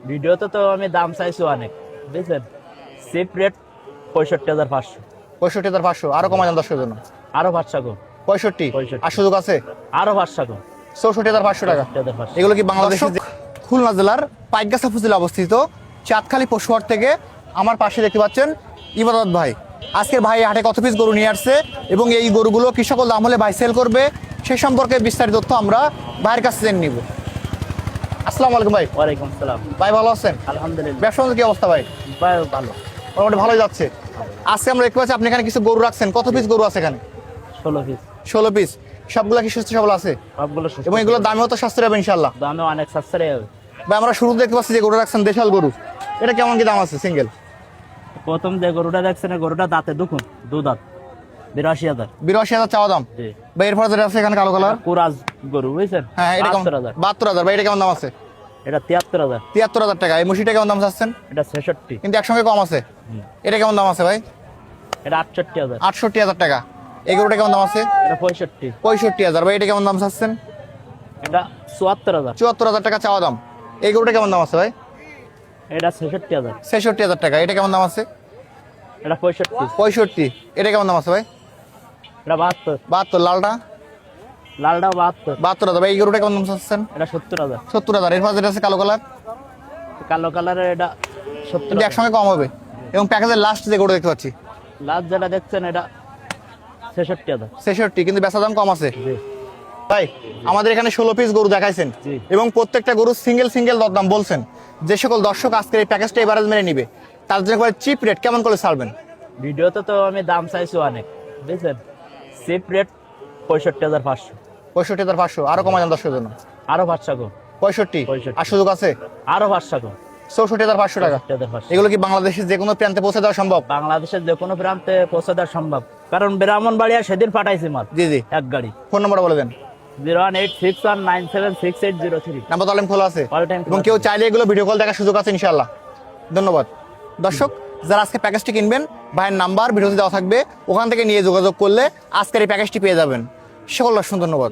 ভিডিওতে তো আমি দাম চাইছি অনেক, বুঝছেন। Chip rate 65,500। 65,500 আরো কমাই দেন দর্শকের জন্য। আরো 500 কম। 65 65 আর সুযোগ আছে। আরো 500 কম। 64,500 টাকা। 65,500। এগুলো কি বাংলাদেশের খুলনা জেলার পাইকগাছা উপজেলা অবস্থিত চাঁদখালী পশুহাট থেকে আমার পাশে দেখতে পাচ্ছেন ইবাদত ভাই। আজকের ভাই হাটে কত পিস গরু নিয়ে আসছে এবং এই গরুগুলো কি সকল দাম হলে ভাই সেল করবে সে সম্পর্কে বিস্তারিত তথ্য আমরা ভাইয়ের কাছে জেনে নিব। আসসালামু আলাইকুম ভাই। ওয়ালাইকুম সালাম। ভাই ভালো আছেন? আলহামদুলিল্লাহ। ব্যবসা বাণিজ্য কি অবস্থা ভাই? ভাই ভালো। মোটামুটি ভালোই যাচ্ছে। আজকে আমরা দেখতে পাচ্ছি আপনি এখানে কিছু গরু রাখছেন। কত পিস গরু আছে এখানে? 16 পিস। 16 পিস। সবগুলা কি সুস্থ সবল আছে সবগুলো সুস্থ। এবং এগুলোর দামও তো সাশ্রয় হবে ইনশাআল্লাহ? দামে অনেক সাশ্রয় হবে। ভাই আমরা শুরু দেখতে পাচ্ছি যে গরু রাখছেন দেশাল গরু, এটা কেমন কি দাম আছে সিঙ্গেল? প্রথম যে গরুটা দেখছেন গরুটা দাঁতে দুখুন, দু দাঁত, 82,000। 82,000 চাওয়া দাম। জি। ভাই এরপর যেটা আছে এখানে কালো কালার, কুরাজ গরু, বুঝছেন। হ্যাঁ এটা কেমন? 72,000। 72,000। ভাই এটা কেমন দাম আছে? এটা 73,000। 73,000 টাকা। এই মুশিটা কেমন দাম চাচ্ছেন? এটা 66। কিন্তু একসঙ্গে কম আছে। এটা কেমন দাম আছে ভাই? এটা 68,000। 68,000 টাকা। এই গরুটা কেমন দাম আছে? এটা 65। 65,000। ভাই এটা কেমন দাম চাচ্ছেন? এটা 74,000। 74,000 টাকা চাওয়া দাম। এই গরুটা কেমন দাম আছে ভাই? এটা 66,000। 66,000 টাকা। এটা কেমন দাম আছে? এটা 65। 65। এটা কেমন দাম আছে ভাই? এটা 72। 72। লালটা? লালটা 72। 72,000। ভাই এই গরুটা কেমন দাম চাচ্ছেন? এটা 70,000। 70,000। এরপর যেটা আছে কালো কালার, কালো কালারের এটা কিন্তু 70,000। একসঙ্গে কম হবে। এবং প্যাকেজের লাস্ট যে গরু দেখতে পাচ্ছি লাস্ট যেটা দেখছেন এটা 66,000। 66, কিন্তু বেচা দাম কম আছে। জি। ভাই আমাদের এখানে 16 পিস গরু দেখাইছেন জি। এবং প্রত্যেকটা গরু সিঙ্গেল সিঙ্গেল দরদাম বলছেন। যে সকল দর্শক আজকের এই প্যাকেজটা এভারেজ মেনে নিবে তার জন্য চিপ রেট কেমন করে ছাড়বেন? ভিডিওতে তো আমি দাম চাইছি অনেক, বুঝছেন। Chip rate 65,500। 65,500 আরো কমাই দেন দর্শকের জন্য। আরো 500 কম। 65 65 আর সুযোগ আছে। আরো 500 কম। 64,500 টাকা। 65,500। এগুলো কি বাংলাদেশের যে কোনো প্রান্তে পৌঁছে দেওয়া সম্ভব? বাংলাদেশের যে কোনো প্রান্তে পৌঁছে দেওয়া সম্ভব, কারণ ব্রাহ্মণবাড়িয়া সেদিন পাঠাইছি মাল জি জি। এক গাড়ি। ফোন নম্বর বলে দেন। 01861976803। নাম্বার তো খোলা আছে All time এবং খোলা কেউ আছে। চাইলে এগুলো ভিডিও কল দেখার সুযোগ আছে ইনশাআল্লাহ। ধন্যবাদ দর্শক, যারা আজকে প্যাকেজটি কিনবেন ভাইয়ের নাম্বার ভিডিওতে দেওয়া থাকবে, ওখান থেকে নিয়ে যোগাযোগ করলে আজকের এই প্যাকেজটি পেয়ে যাবেন। সকল দর্শক ধন্যবাদ।